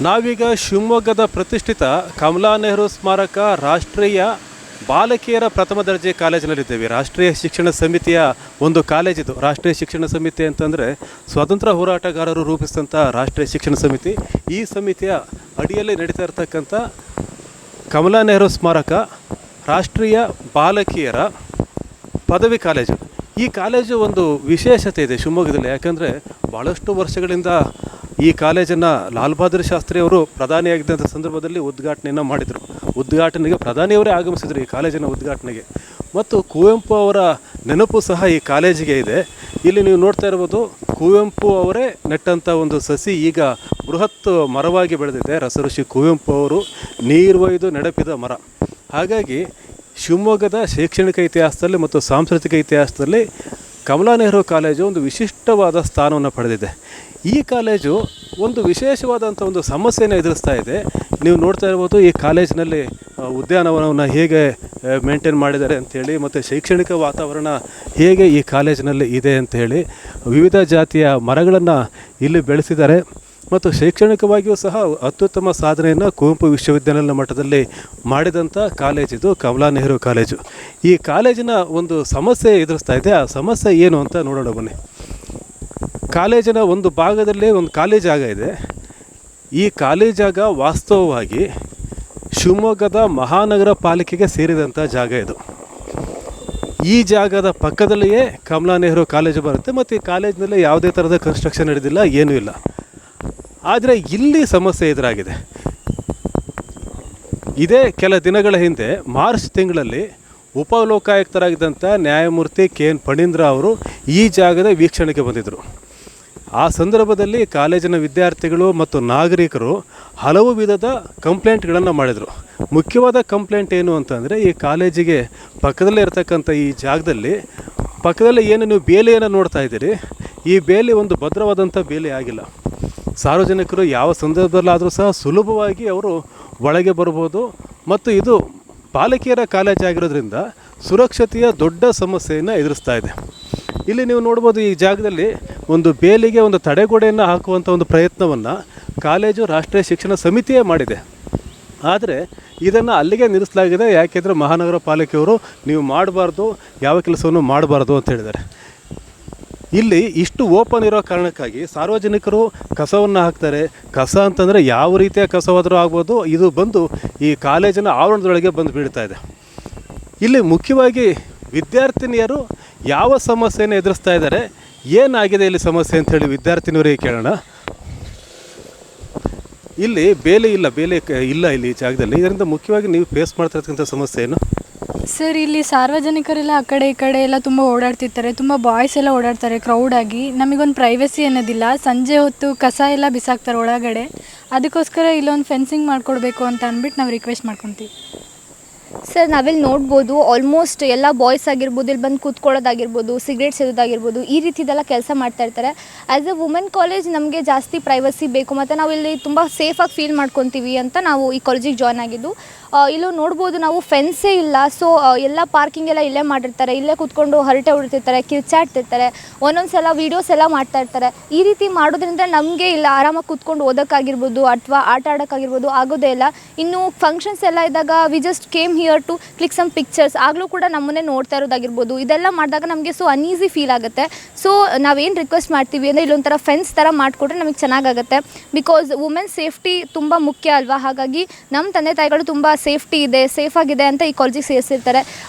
ನಾವೀಗ ಶಿವಮೊಗ್ಗದ ಪ್ರತಿಷ್ಠಿತ ಕಮಲಾ ನೆಹರು ಸ್ಮಾರಕ ರಾಷ್ಟ್ರೀಯ ಬಾಲಕಿಯರ ಪ್ರಥಮ ದರ್ಜೆ ಕಾಲೇಜಿನಲ್ಲಿದ್ದೇವೆ. ರಾಷ್ಟ್ರೀಯ ಶಿಕ್ಷಣ ಸಮಿತಿಯ ಒಂದು ಕಾಲೇಜಿದು. ರಾಷ್ಟ್ರೀಯ ಶಿಕ್ಷಣ ಸಮಿತಿ ಅಂತಂದರೆ ಸ್ವಾತಂತ್ರ್ಯ ಹೋರಾಟಗಾರರು ರೂಪಿಸಿದಂಥ ರಾಷ್ಟ್ರೀಯ ಶಿಕ್ಷಣ ಸಮಿತಿ. ಈ ಸಮಿತಿಯ ಅಡಿಯಲ್ಲಿ ನಡೀತಾ ಇರತಕ್ಕಂಥ ಕಮಲಾ ನೆಹರು ಸ್ಮಾರಕ ರಾಷ್ಟ್ರೀಯ ಬಾಲಕಿಯರ ಪದವಿ ಕಾಲೇಜು. ಈ ಕಾಲೇಜು ಒಂದು ವಿಶೇಷತೆ ಇದೆ ಶಿವಮೊಗ್ಗದಲ್ಲಿ. ಯಾಕಂದರೆ ಭಾಳಷ್ಟು ವರ್ಷಗಳಿಂದ ಈ ಕಾಲೇಜನ್ನು ಲಾಲ್ ಬಹದ್ದೂರ್ ಶಾಸ್ತ್ರಿ ಅವರು ಪ್ರಧಾನಿಯಾಗಿದ್ದಂಥ ಸಂದರ್ಭದಲ್ಲಿ ಉದ್ಘಾಟನೆಯನ್ನು ಮಾಡಿದರು. ಉದ್ಘಾಟನೆಗೆ ಪ್ರಧಾನಿಯವರೇ ಆಗಮಿಸಿದರು ಈ ಕಾಲೇಜಿನ ಉದ್ಘಾಟನೆಗೆ. ಮತ್ತು ಕುವೆಂಪು ಅವರ ನೆನಪು ಸಹ ಈ ಕಾಲೇಜಿಗೆ ಇದೆ. ಇಲ್ಲಿ ನೀವು ನೋಡ್ತಾ ಇರ್ಬೋದು, ಕುವೆಂಪು ಅವರೇ ನೆಟ್ಟಂಥ ಒಂದು ಸಸಿ ಈಗ ಬೃಹತ್ ಮರವಾಗಿ ಬೆಳೆದಿದೆ. ರಸಋಷಿ ಕುವೆಂಪು ಅವರು ನೀರ್ವೊಯ್ದು ನೆಡಪಿದ ಮರ. ಹಾಗಾಗಿ ಶಿವಮೊಗ್ಗದ ಶೈಕ್ಷಣಿಕ ಇತಿಹಾಸದಲ್ಲಿ ಮತ್ತು ಸಾಂಸ್ಕೃತಿಕ ಇತಿಹಾಸದಲ್ಲಿ ಕಮಲಾ ನೆಹರು ಕಾಲೇಜು ಒಂದು ವಿಶಿಷ್ಟವಾದ ಸ್ಥಾನವನ್ನು ಪಡೆದಿದೆ. ಈ ಕಾಲೇಜು ಒಂದು ವಿಶೇಷವಾದಂಥ ಒಂದು ಸಮಸ್ಯೆಯನ್ನು ಎದುರಿಸ್ತಾ ಇದೆ. ನೀವು ನೋಡ್ತಾ ಇರ್ಬೋದು, ಈ ಕಾಲೇಜಿನಲ್ಲಿ ಉದ್ಯಾನವನವನ್ನು ಹೇಗೆ ಮೇಂಟೈನ್ ಮಾಡಿದ್ದಾರೆ ಅಂಥೇಳಿ, ಮತ್ತು ಶೈಕ್ಷಣಿಕ ವಾತಾವರಣ ಹೇಗೆ ಈ ಕಾಲೇಜಿನಲ್ಲಿ ಇದೆ ಅಂಥೇಳಿ ವಿವಿಧ ಜಾತಿಯ ಮರಗಳನ್ನು ಇಲ್ಲಿ ಬೆಳೆಸಿದ್ದಾರೆ. ಮತ್ತು ಶೈಕ್ಷಣಿಕವಾಗಿಯೂ ಸಹ ಅತ್ಯುತ್ತಮ ಸಾಧನೆಯನ್ನು ಕುವೆಂಪು ವಿಶ್ವವಿದ್ಯಾನಿಲಯ ಮಟ್ಟದಲ್ಲಿ ಮಾಡಿದಂಥ ಕಾಲೇಜಿದು ಕಮಲಾ ನೆಹರು ಕಾಲೇಜು. ಈ ಕಾಲೇಜಿನ ಒಂದು ಸಮಸ್ಯೆ ಎದುರಿಸ್ತಾ ಇದೆ. ಆ ಸಮಸ್ಯೆ ಏನು ಅಂತ ನೋಡೋಣ ಬನ್ನಿ. ಕಾಲೇಜಿನ ಒಂದು ಭಾಗದಲ್ಲಿ ಒಂದು ಖಾಲಿ ಜಾಗ ಇದೆ. ಈ ಖಾಲಿ ಜಾಗ ವಾಸ್ತವವಾಗಿ ಶಿವಮೊಗ್ಗದ ಮಹಾನಗರ ಪಾಲಿಕೆಗೆ ಸೇರಿದಂಥ ಜಾಗ ಇದು. ಈ ಜಾಗದ ಪಕ್ಕದಲ್ಲಿಯೇ ಕಮಲಾ ನೆಹರು ಕಾಲೇಜು ಬರುತ್ತೆ. ಮತ್ತು ಈ ಕಾಲೇಜಿನಲ್ಲಿ ಯಾವುದೇ ಥರದ ಕನ್ಸ್ಟ್ರಕ್ಷನ್ ನಡೆದಿಲ್ಲ, ಏನೂ ಇಲ್ಲ. ಆದರೆ ಇಲ್ಲಿ ಸಮಸ್ಯೆ ಎದುರಾಗಿದೆ. ಇದೇ ಕೆಲ ದಿನಗಳ ಹಿಂದೆ ಮಾರ್ಚ್ ತಿಂಗಳಲ್ಲಿ ಉಪಲೋಕಾಯುಕ್ತರಾಗಿದ್ದಂಥ ನ್ಯಾಯಮೂರ್ತಿ KN ಫಣೀಂದ್ರ ಅವರು ಈ ಜಾಗದ ವೀಕ್ಷಣೆಗೆ ಬಂದಿದ್ದರು. ಆ ಸಂದರ್ಭದಲ್ಲಿ ಕಾಲೇಜಿನ ವಿದ್ಯಾರ್ಥಿಗಳು ಮತ್ತು ನಾಗರಿಕರು ಹಲವು ವಿಧದ ಕಂಪ್ಲೇಂಟ್ಗಳನ್ನು ಮಾಡಿದರು. ಮುಖ್ಯವಾದ ಕಂಪ್ಲೇಂಟ್ ಏನು ಅಂತಂದರೆ, ಈ ಕಾಲೇಜಿಗೆ ಪಕ್ಕದಲ್ಲೇ ಇರತಕ್ಕಂಥ ಈ ಜಾಗದಲ್ಲಿ ಪಕ್ಕದಲ್ಲೇ ಏನು ನೀವು ಬೇಲಿಯನ್ನು ನೋಡ್ತಾ ಇದ್ದೀರಿ, ಈ ಬೇಲಿ ಒಂದು ಭದ್ರವಾದಂಥ ಬೇಲಿ ಆಗಿಲ್ಲ. ಸಾರ್ವಜನಿಕರು ಯಾವ ಸಂದರ್ಭದಲ್ಲಾದರೂ ಸಹ ಸುಲಭವಾಗಿ ಅವರು ಒಳಗೆ ಬರ್ಬೋದು. ಮತ್ತು ಇದು ಬಾಲಕಿಯರ ಕಾಲೇಜ್ ಆಗಿರೋದ್ರಿಂದ ಸುರಕ್ಷತೆಯ ದೊಡ್ಡ ಸಮಸ್ಯೆಯನ್ನು ಎದುರಿಸ್ತಾ ಇದೆ. ಇಲ್ಲಿ ನೀವು ನೋಡ್ಬೋದು, ಈ ಜಾಗದಲ್ಲಿ ಒಂದು ಬೇಲಿಗೆ ಒಂದು ತಡೆಗೋಡೆಯನ್ನು ಹಾಕುವಂಥ ಒಂದು ಪ್ರಯತ್ನವನ್ನು ಕಾಲೇಜು ರಾಷ್ಟ್ರೀಯ ಶಿಕ್ಷಣ ಸಮಿತಿಯೇ ಮಾಡಿದೆ. ಆದರೆ ಇದನ್ನು ಅಲ್ಲಿಗೆ ನಿಲ್ಲಿಸಲಾಗಿದೆ. ಯಾಕೆಂದರೆ ಮಹಾನಗರ ಪಾಲಿಕೆಯವರು ನೀವು ಮಾಡಬಾರ್ದು, ಯಾವ ಕೆಲಸವನ್ನು ಮಾಡಬಾರ್ದು ಅಂತ ಹೇಳಿದ್ದಾರೆ. ಇಲ್ಲಿ ಇಷ್ಟು ಓಪನ್ ಇರೋ ಕಾರಣಕ್ಕಾಗಿ ಸಾರ್ವಜನಿಕರು ಕಸವನ್ನು ಹಾಕ್ತಾರೆ. ಕಸ ಅಂತಂದರೆ ಯಾವ ರೀತಿಯ ಕಸವಾದರೂ ಆಗ್ಬೋದು, ಇದು ಬಂದು ಈ ಕಾಲೇಜಿನ ಆವರಣದೊಳಗೆ ಬಂದು ಬೀಳ್ತಾ ಇದೆ. ಇಲ್ಲಿ ಮುಖ್ಯವಾಗಿ ವಿದ್ಯಾರ್ಥಿನಿಯರು ಯಾವ ಸಮಸ್ಯೆಯನ್ನು ಎದುರಿಸ್ತಾ ಇದ್ದಾರೆ, ಏನಾಗಿದೆ ಇಲ್ಲಿ ಸಮಸ್ಯೆ ಅಂಥೇಳಿ ವಿದ್ಯಾರ್ಥಿನಿಯವರಿಗೆ ಕೇಳೋಣ. ಇಲ್ಲಿ ಬೇಲಿ ಇಲ್ಲ ಇಲ್ಲಿ ಈ ಜಾಗದಲ್ಲಿ. ಇದರಿಂದ ಮುಖ್ಯವಾಗಿ ನೀವು ಫೇಸ್ ಮಾಡ್ತಾ ಇರ್ತಕ್ಕಂಥ ಸಮಸ್ಯೆ ಏನು ಸರ್? ಇಲ್ಲಿ ಸಾರ್ವಜನಿಕರೆಲ್ಲ ಆ ಕಡೆ ಈ ಕಡೆ ಎಲ್ಲ ತುಂಬ ಓಡಾಡ್ತಿರ್ತಾರೆ. ತುಂಬ ಬಾಯ್ಸ್ ಎಲ್ಲ ಓಡಾಡ್ತಾರೆ ಕ್ರೌಡಾಗಿ. ನಮಗೊಂದು ಪ್ರೈವಸಿ ಅನ್ನೋದಿಲ್ಲ. ಸಂಜೆ ಹೊತ್ತು ಕಸ ಎಲ್ಲ ಬಿಸಾಕ್ತಾರೆ ಒಳಗಡೆ. ಅದಕ್ಕೋಸ್ಕರ ಇಲ್ಲೊಂದು ಫೆನ್ಸಿಂಗ್ ಮಾಡಿಕೊಡ್ಬೇಕು ಅಂತ ಅಂದ್ಬಿಟ್ಟು ನಾವು ರಿಕ್ವೆಸ್ಟ್ ಮಾಡ್ಕೊತೀವಿ. ಸರ್, ನಾವಿಲ್ಲಿ ನೋಡ್ಬೋದು, ಆಲ್ಮೋಸ್ಟ್ ಎಲ್ಲ ಬಾಯ್ಸ್ ಆಗಿರ್ಬೋದು, ಇಲ್ಲಿ ಬಂದು ಕೂತ್ಕೊಳ್ಳೋದಾಗಿರ್ಬೋದು, ಸಿಗರೇಟ್ ಸೇದೋದಾಗಿರ್ಬೋದು, ಈ ರೀತಿದೆಲ್ಲ ಕೆಲಸ ಮಾಡ್ತಾ ಇರ್ತಾರೆ. ಆ್ಯಸ್ ಎ ವುಮೆನ್ ಕಾಲೇಜ್ ನಮಗೆ ಜಾಸ್ತಿ ಪ್ರೈವಸಿ ಬೇಕು, ಮತ್ತು ನಾವು ಇಲ್ಲಿ ತುಂಬ ಸೇಫಾಗಿ ಫೀಲ್ ಮಾಡ್ಕೊತೀವಿ ಅಂತ ನಾವು ಈ ಕಾಲೇಜಿಗೆ ಜಾಯ್ನ್ ಆಗಿದ್ದು. ಇಲ್ಲೂ ನೋಡ್ಬೋದು, ನಾವು ಫೆನ್ಸೇ ಇಲ್ಲ. ಸೊ ಎಲ್ಲ ಪಾರ್ಕಿಂಗ್ ಎಲ್ಲ ಇಲ್ಲೇ ಮಾಡಿರ್ತಾರೆ. ಇಲ್ಲೇ ಕೂತ್ಕೊಂಡು ಹರಟೆ ಹೊಡಿತಿರ್ತಾರೆ, ಕಿರ್ಚಾಡ್ತಿರ್ತಾರೆ, ಒಂದೊಂದು ಸಲ ವೀಡಿಯೋಸ್ ಎಲ್ಲ ಮಾಡ್ತಾ ಇರ್ತಾರೆ. ಈ ರೀತಿ ಮಾಡೋದ್ರಿಂದ ನಮಗೆ ಇಲ್ಲ ಆರಾಮಾಗಿ ಕೂತ್ಕೊಂಡು ಓದೋಕ್ಕಾಗಿರ್ಬೋದು ಅಥವಾ ಆಟ ಆಡೋಕ್ಕಾಗಿರ್ಬೋದು ಆಗೋದೇ ಇಲ್ಲ. ಇನ್ನು ಫಂಕ್ಷನ್ಸ್ ಎಲ್ಲ ಇದ್ದಾಗ we just came here to click some pictures, ಆಗಲೂ ಕೂಡ ನಮ್ಮನ್ನೇ ನೋಡ್ತಾ ಇರೋದಾಗಿರ್ಬೋದು. ಇದೆಲ್ಲ ಮಾಡಿದಾಗ ನಮಗೆ ಸೊ ಅನ್ಈಸಿ ಫೀಲ್ ಆಗುತ್ತೆ. ಸೊ ನಾವೇನು ರಿಕ್ವೆಸ್ಟ್ ಮಾಡ್ತೀವಿ ಅಂದರೆ ಇಲ್ಲೊಂಥರ ಫೆನ್ಸ್ ಥರ ಮಾಡಿಕೊಟ್ರೆ ನಮಗೆ ಚೆನ್ನಾಗಾಗುತ್ತೆ. ಬಿಕಾಸ್ ವುಮೆನ್ ಸೇಫ್ಟಿ ತುಂಬ ಮುಖ್ಯ ಅಲ್ವಾ. ಹಾಗಾಗಿ ನಮ್ಮ ತಂದೆ ತಾಯಿಗಳು ತುಂಬ ಸೇಫ್ಟಿ ಇದೆ, ಸೇಫಾಗಿದೆ ಅಂತ ಈ ಕಾಲೇಜಿಗೆ ಸೇರಿಸಿರ್ತಾರೆ.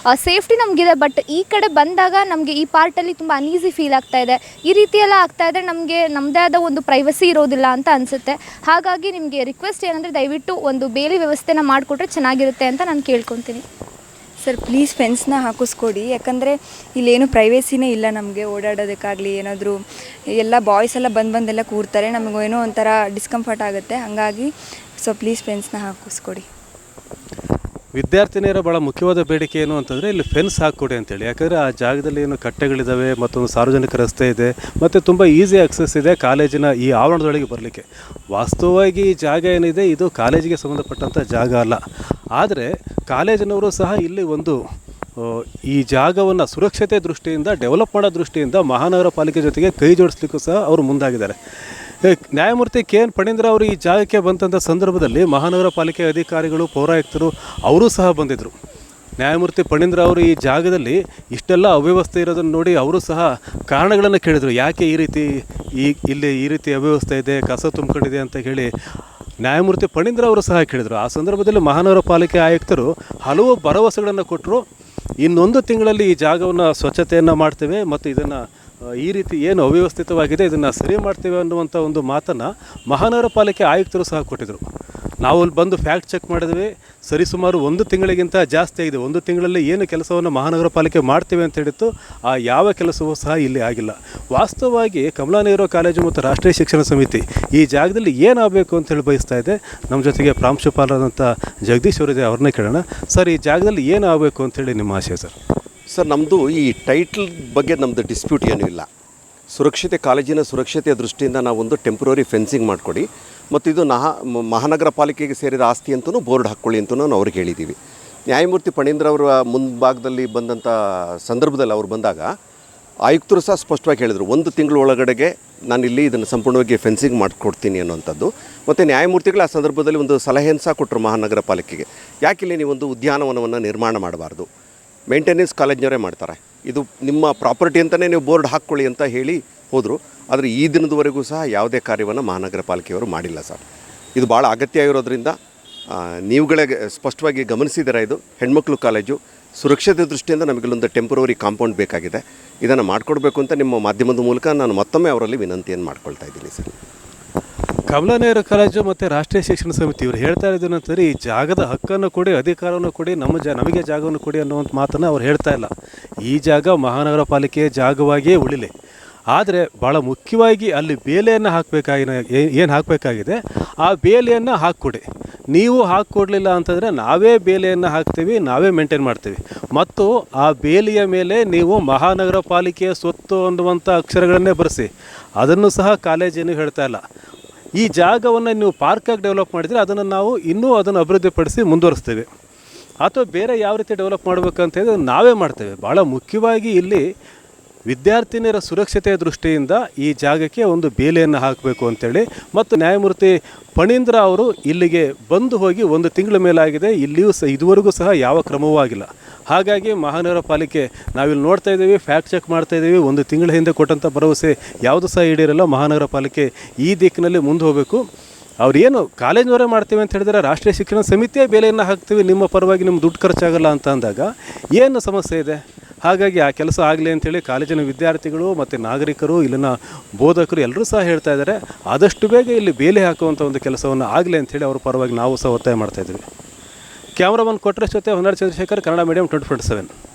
ಸೇಫ್ಟಿ ನಮಗಿದೆ, ಬಟ್ ಈ ಕಡೆ ಬಂದಾಗ ನಮಗೆ ಈ ಪಾರ್ಟಲ್ಲಿ ತುಂಬ ಅನ್ಈಸಿ ಫೀಲ್ ಆಗ್ತಾ ಇದೆ. ಈ ರೀತಿ ಎಲ್ಲ ಆಗ್ತಾ ಇದ್ದರೆ ನಮಗೆ ನಮ್ಮದೇ ಆದ ಒಂದು ಪ್ರೈವಸಿ ಇರೋದಿಲ್ಲ ಅಂತ ಅನಿಸುತ್ತೆ. ಹಾಗಾಗಿ ನಿಮಗೆ ರಿಕ್ವೆಸ್ಟ್ ಏನಂದರೆ ದಯವಿಟ್ಟು ಒಂದು ಬೇಲಿ ವ್ಯವಸ್ಥೆನ ಮಾಡಿಕೊಟ್ರೆ ಚೆನ್ನಾಗಿರುತ್ತೆ ಅಂತ ನಾನು ಕೇಳ್ಕೊತೀನಿ. ಸರ್, ಪ್ಲೀಸ್ ಫೆನ್ಸ್ನ ಹಾಕಿಸ್ಕೊಡಿ. ಯಾಕಂದರೆ ಇಲ್ಲೇನು ಪ್ರೈವೇಸಿನೇ ಇಲ್ಲ ನಮಗೆ ಓಡಾಡೋದಕ್ಕಾಗಲಿ. ಏನಾದರೂ ಎಲ್ಲ ಬಾಯ್ಸ್ ಎಲ್ಲ ಬಂದೆಲ್ಲ ಕೂರ್ತಾರೆ, ನಮಗೇನೋ ಒಂಥರ ಡಿಸ್ಕಂಫರ್ಟ್ ಆಗುತ್ತೆ. ಹಾಗಾಗಿ ಸೊ ಪ್ಲೀಸ್ ಫೆನ್ಸ್ನ ಹಾಕಿಸ್ಕೊಡಿ. ವಿದ್ಯಾರ್ಥಿನಿಯರ ಭಾಳ ಮುಖ್ಯವಾದ ಬೇಡಿಕೆ ಏನು ಅಂತಂದರೆ ಇಲ್ಲಿ ಫೆನ್ಸ್ ಹಾಕ್ಕೊಡಿ ಅಂತೇಳಿ. ಯಾಕಂದರೆ ಆ ಜಾಗದಲ್ಲಿ ಏನು ಕಟ್ಟೆಗಳಿದ್ದಾವೆ, ಮತ್ತೊಂದು ಸಾರ್ವಜನಿಕ ರಸ್ತೆ ಇದೆ, ಮತ್ತು ತುಂಬ ಈಸಿ ಆಕ್ಸೆಸ್ ಇದೆ ಕಾಲೇಜಿನ ಈ ಆವರಣದೊಳಗೆ ಬರಲಿಕ್ಕೆ. ವಾಸ್ತವವಾಗಿ ಈ ಜಾಗ ಏನಿದೆ ಇದು ಕಾಲೇಜಿಗೆ ಸಂಬಂಧಪಟ್ಟಂಥ ಜಾಗ ಅಲ್ಲ. ಆದರೆ ಕಾಲೇಜಿನವರು ಸಹ ಇಲ್ಲಿ ಒಂದು ಈ ಜಾಗವನ್ನು ಸುರಕ್ಷತೆ ದೃಷ್ಟಿಯಿಂದ ಡೆವಲಪ್ ಮಾಡೋ ದೃಷ್ಟಿಯಿಂದ ಮಹಾನಗರ ಪಾಲಿಕೆ ಜೊತೆಗೆ ಕೈ ಜೋಡಿಸ್ಲಿಕ್ಕೂ ಸಹ ಅವರು ಮುಂದಾಗಿದ್ದಾರೆ. ನ್ಯಾಯಮೂರ್ತಿ ಕೆ ಎನ್ ಫಣೀಂದ್ರ ಅವರು ಈ ಜಾಗಕ್ಕೆ ಬಂದಂಥ ಸಂದರ್ಭದಲ್ಲಿ ಮಹಾನಗರ ಪಾಲಿಕೆ ಅಧಿಕಾರಿಗಳು ಪೌರಾಯುಕ್ತರು ಅವರೂ ಸಹ ಬಂದಿದ್ದರು. ನ್ಯಾಯಮೂರ್ತಿ ಫಣೀಂದ್ರ ಅವರು ಈ ಜಾಗದಲ್ಲಿ ಇಷ್ಟೆಲ್ಲ ಅವ್ಯವಸ್ಥೆ ಇರೋದನ್ನು ನೋಡಿ ಅವರು ಸಹ ಕಾರಣಗಳನ್ನು ಕೇಳಿದರು. ಯಾಕೆ ಈ ರೀತಿ ಇಲ್ಲಿ ಈ ರೀತಿ ಅವ್ಯವಸ್ಥೆ ಇದೆ, ಕಸ ತುಂಬಿಕೊಂಡಿದೆ ಅಂತ ಹೇಳಿ ನ್ಯಾಯಮೂರ್ತಿ ಫಣೀಂದ್ರ ಅವರು ಸಹ ಕೇಳಿದರು. ಆ ಸಂದರ್ಭದಲ್ಲಿ ಮಹಾನಗರ ಪಾಲಿಕೆ ಆಯುಕ್ತರು ಹಲವು ಭರವಸೆಗಳನ್ನು ಕೊಟ್ಟರು. ಇನ್ನೊಂದು ತಿಂಗಳಲ್ಲಿ ಈ ಜಾಗವನ್ನು ಸ್ವಚ್ಛತೆಯನ್ನು ಮಾಡ್ತೇವೆ ಮತ್ತು ಇದನ್ನು ಈ ರೀತಿ ಏನು ಅವ್ಯವಸ್ಥಿತವಾಗಿದೆ ಇದನ್ನು ಸರಿ ಮಾಡ್ತೇವೆ ಅನ್ನುವಂಥ ಒಂದು ಮಾತನ್ನು ಮಹಾನಗರ ಪಾಲಿಕೆ ಆಯುಕ್ತರು ಸಹ ಕೊಟ್ಟಿದ್ದರು. ನಾವು ಅಲ್ಲಿ ಬಂದು ಫ್ಯಾಕ್ಟ್ ಚೆಕ್ ಮಾಡಿದ್ವಿ, ಸರಿಸುಮಾರು 1 ತಿಂಗಳಿಗಿಂತ ಜಾಸ್ತಿ ಆಗಿದೆ. 1 ತಿಂಗಳಲ್ಲಿ ಏನು ಕೆಲಸವನ್ನು ಮಹಾನಗರ ಪಾಲಿಕೆ ಮಾಡ್ತೇವೆ ಅಂತ ಹೇಳಿತ್ತು, ಆ ಯಾವ ಕೆಲಸವೂ ಸಹ ಇಲ್ಲಿ ಆಗಿಲ್ಲ. ವಾಸ್ತವವಾಗಿ ಕಮಲಾ ನೆಹರು ಕಾಲೇಜು ಮತ್ತು ರಾಷ್ಟ್ರೀಯ ಶಿಕ್ಷಣ ಸಮಿತಿ ಈ ಜಾಗದಲ್ಲಿ ಏನಾಗಬೇಕು ಅಂತೇಳಿ ಬಯಸ್ತಾ ಇದೆ. ನಮ್ಮ ಜೊತೆಗೆ ಪ್ರಾಂಶುಪಾಲರಾದಂಥ ಜಗದೀಶ್ ಅವರಿದೆ, ಅವ್ರನ್ನೇ ಕೇಳೋಣ. ಸರ್, ಈ ಜಾಗದಲ್ಲಿ ಏನಾಗಬೇಕು ಅಂತೇಳಿ ನಿಮ್ಮ ಆಶಯ ಸರ್? ಸರ್, ನಮ್ಮದು ಈ ಟೈಟಲ್ ಬಗ್ಗೆ ನಮ್ಮದು ಡಿಸ್ಪ್ಯೂಟ್ ಏನೂ ಇಲ್ಲ. ಸುರಕ್ಷತೆ, ಕಾಲೇಜಿನ ಸುರಕ್ಷತೆಯ ದೃಷ್ಟಿಯಿಂದ ನಾವೊಂದು ಟೆಂಪ್ರರಿ ಫೆನ್ಸಿಂಗ್ ಮಾಡಿಕೊಡಿ ಮತ್ತು ಇದು ಮಹಾನಗರ ಪಾಲಿಕೆಗೆ ಸೇರಿದ ಆಸ್ತಿ ಅಂತಲೂ ಬೋರ್ಡ್ ಹಾಕ್ಕೊಳ್ಳಿ ಅಂತಲೂ ನಾವು ಅವ್ರಿಗೆ ಹೇಳಿದ್ದೀವಿ. ನ್ಯಾಯಮೂರ್ತಿ ಫಣೀಂದ್ರ ಅವರ ಮುಂಭಾಗದಲ್ಲಿ ಬಂದಂಥ ಸಂದರ್ಭದಲ್ಲಿ ಅವ್ರು ಬಂದಾಗ ಆಯುಕ್ತರು ಸಹ ಸ್ಪಷ್ಟವಾಗಿ ಹೇಳಿದರು, 1 ತಿಂಗಳ ಒಳಗಡೆಗೆ ನಾನಿಲ್ಲಿ ಇದನ್ನು ಸಂಪೂರ್ಣವಾಗಿ ಫೆನ್ಸಿಂಗ್ ಮಾಡಿಕೊಡ್ತೀನಿ ಅನ್ನೋಂಥದ್ದು. ಮತ್ತು ನ್ಯಾಯಮೂರ್ತಿಗಳು ಆ ಸಂದರ್ಭದಲ್ಲಿ ಒಂದು ಸಲಹೆಯನ್ನು ಸಹ ಕೊಟ್ಟರು ಮಹಾನಗರ ಪಾಲಿಕೆಗೆ. ಯಾಕಿಲ್ಲಿ ನೀವೊಂದು ಉದ್ಯಾನವನವನ್ನು ನಿರ್ಮಾಣ ಮಾಡಬಾರ್ದು, ಮೇಂಟೆನೆನ್ಸ್ ಕಾಲೇಜ್ನವರೇ ಮಾಡ್ತಾರೆ, ಇದು ನಿಮ್ಮ ಪ್ರಾಪರ್ಟಿ ಅಂತಲೇ ನೀವು ಬೋರ್ಡ್ ಹಾಕ್ಕೊಳ್ಳಿ ಅಂತ ಹೇಳಿ ಹೋದರು. ಆದರೆ ಈ ದಿನದವರೆಗೂ ಸಹ ಯಾವುದೇ ಕಾರ್ಯವನ್ನು ಮಹಾನಗರ ಪಾಲಿಕೆಯವರು ಮಾಡಿಲ್ಲ ಸರ್. ಇದು ಭಾಳ ಅಗತ್ಯ ಇರೋದ್ರಿಂದ ನೀವುಗಳೇ ಸ್ಪಷ್ಟವಾಗಿ ಗಮನಿಸಿದ್ದೀರಾ, ಇದು ಹೆಣ್ಮಕ್ಳು ಕಾಲೇಜು, ಸುರಕ್ಷತೆ ದೃಷ್ಟಿಯಿಂದ ನಮಗಿಲ್ಲೊಂದು ಟೆಂಪ್ರವರಿ ಕಾಂಪೌಂಡ್ ಬೇಕಾಗಿದೆ. ಇದನ್ನು ಮಾಡಿಕೊಡ್ಬೇಕು ಅಂತ ನಿಮ್ಮ ಮಾಧ್ಯಮದ ಮೂಲಕ ನಾನು ಮತ್ತೊಮ್ಮೆ ಅವರಲ್ಲಿ ವಿನಂತಿಯನ್ನು ಮಾಡ್ಕೊಳ್ತಾ ಇದ್ದೀನಿ ಸರ್. ಕಮಲಾ ನೆಹರು ಕಾಲೇಜು ಮತ್ತು ರಾಷ್ಟ್ರೀಯ ಶಿಕ್ಷಣ ಸಮಿತಿ ಇವರು ಹೇಳ್ತಾ ಇದ್ದೇನೆಂತಂದರೆ ಈ ಜಾಗದ ಹಕ್ಕನ್ನು ಕೊಡಿ, ಅಧಿಕಾರವನ್ನು ಕೊಡಿ, ನಮಗೆ ಜಾಗವನ್ನು ಕೊಡಿ ಅನ್ನುವಂಥ ಮಾತನ್ನು ಅವ್ರು ಹೇಳ್ತಾ ಇಲ್ಲ. ಈ ಜಾಗ ಮಹಾನಗರ ಪಾಲಿಕೆಯ ಜಾಗವಾಗಿಯೇ ಉಳಿಲಿ. ಆದರೆ ಭಾಳ ಮುಖ್ಯವಾಗಿ ಅಲ್ಲಿ ಬೇಲಿಯನ್ನು ಏನು ಹಾಕಬೇಕಾಗಿದೆ ಆ ಬೇಲಿಯನ್ನು ಹಾಕ್ಕೊಡಿ. ನೀವು ಹಾಕ್ಕೊಡ್ಲಿಲ್ಲ ಅಂತಂದರೆ ನಾವೇ ಬೇಲಿಯನ್ನು ಹಾಕ್ತೀವಿ, ನಾವೇ ಮೇಂಟೈನ್ ಮಾಡ್ತೀವಿ. ಮತ್ತು ಆ ಬೇಲಿಯ ಮೇಲೆ ನೀವು ಮಹಾನಗರ ಪಾಲಿಕೆಯ ಸ್ವತ್ತು ಅನ್ನುವಂಥ ಅಕ್ಷರಗಳನ್ನೇ ಬರೆಸಿ. ಅದನ್ನು ಸಹ ಕಾಲೇಜೇನು ಹೇಳ್ತಾ ಇಲ್ಲ. ಈ ಜಾಗವನ್ನು ನೀವು ಪಾರ್ಕಾಗಿ ಡೆವಲಪ್ ಮಾಡಿದರೆ ಅದನ್ನು ಅದನ್ನು ಅಭಿವೃದ್ಧಿಪಡಿಸಿ ಮುಂದುವರಿಸ್ತೇವೆ. ಅಥವಾ ಬೇರೆ ಯಾವ ರೀತಿ ಡೆವಲಪ್ ಮಾಡಬೇಕಂತ ಹೇಳಿದ್ರೆ ನಾವೇ ಮಾಡ್ತೇವೆ. ಭಾಳ ಮುಖ್ಯವಾಗಿ ಇಲ್ಲಿ ವಿದ್ಯಾರ್ಥಿನಿಯರ ಸುರಕ್ಷತೆಯ ದೃಷ್ಟಿಯಿಂದ ಈ ಜಾಗಕ್ಕೆ ಒಂದು ಬೇಲಿಯನ್ನು ಹಾಕಬೇಕು ಅಂತೇಳಿ ಮತ್ತು ನ್ಯಾಯಮೂರ್ತಿ ಫಣೀಂದ್ರ ಅವರು ಇಲ್ಲಿಗೆ ಬಂದು ಹೋಗಿ 1 ತಿಂಗಳ ಮೇಲಾಗಿದೆ. ಇಲ್ಲಿಯೂ ಸಹ ಇದುವರೆಗೂ ಸಹ ಯಾವ ಕ್ರಮವೂ ಆಗಿಲ್ಲ. ಹಾಗಾಗಿ ಮಹಾನಗರ ಪಾಲಿಕೆ ನಾವಿಲ್ಲಿ ನೋಡ್ತಾ ಇದ್ದೀವಿ, ಫ್ಯಾಕ್ಟ್ ಚೆಕ್ ಮಾಡ್ತಾ ಇದ್ದೀವಿ. 1 ತಿಂಗಳ ಹಿಂದೆ ಕೊಟ್ಟಂಥ ಭರವಸೆ ಯಾವುದು ಸಹ ಈಡೇರಲ್ಲ. ಮಹಾನಗರ ಪಾಲಿಕೆ ಈ ದಿಕ್ಕಿನಲ್ಲಿ ಮುಂದೆ ಹೋಗಬೇಕು. ಅವ್ರೇನು ಕಾಲೇಜಿನವರೇ ಮಾಡ್ತೀವಿ ಅಂತ ಹೇಳಿದರೆ ರಾಷ್ಟ್ರೀಯ ಶಿಕ್ಷಣ ಸಮಿತಿಯೇ ಬೇಲೆಯನ್ನು ಹಾಕ್ತೀವಿ, ನಿಮ್ಮ ಪರವಾಗಿ ನಿಮ್ಮ ದುಡ್ಡು ಖರ್ಚಾಗಲ್ಲ ಅಂತ ಅಂದಾಗ ಏನು ಸಮಸ್ಯೆ ಇದೆ? ಹಾಗಾಗಿ ಆ ಕೆಲಸ ಆಗಲಿ ಅಂಥೇಳಿ ಕಾಲೇಜಿನ ವಿದ್ಯಾರ್ಥಿಗಳು ಮತ್ತು ನಾಗರಿಕರು, ಇಲ್ಲಿನ ಬೋಧಕರು ಎಲ್ಲರೂ ಸಹ ಹೇಳ್ತಾ ಇದ್ದಾರೆ. ಆದಷ್ಟು ಬೇಗ ಇಲ್ಲಿ ಬೇಲಿ ಹಾಕುವಂಥ ಒಂದು ಕೆಲಸವನ್ನು ಆಗಲಿ ಅಂಥೇಳಿ ಅವ್ರ ಪರವಾಗಿ ನಾವು ಸಹ ಒತ್ತಾಯ ಮಾಡ್ತಾಯಿದ್ವಿ. ಕ್ಯಾಮ್ರಾಮನ್ ಕೊಟ್ರೇಶ್ ಜೊತೆ ಹೊನ್ನಾಳಿ ಚಂದ್ರಶೇಖರ್, ಕನ್ನಡ ಮೀಡಿಯಂ 24/7.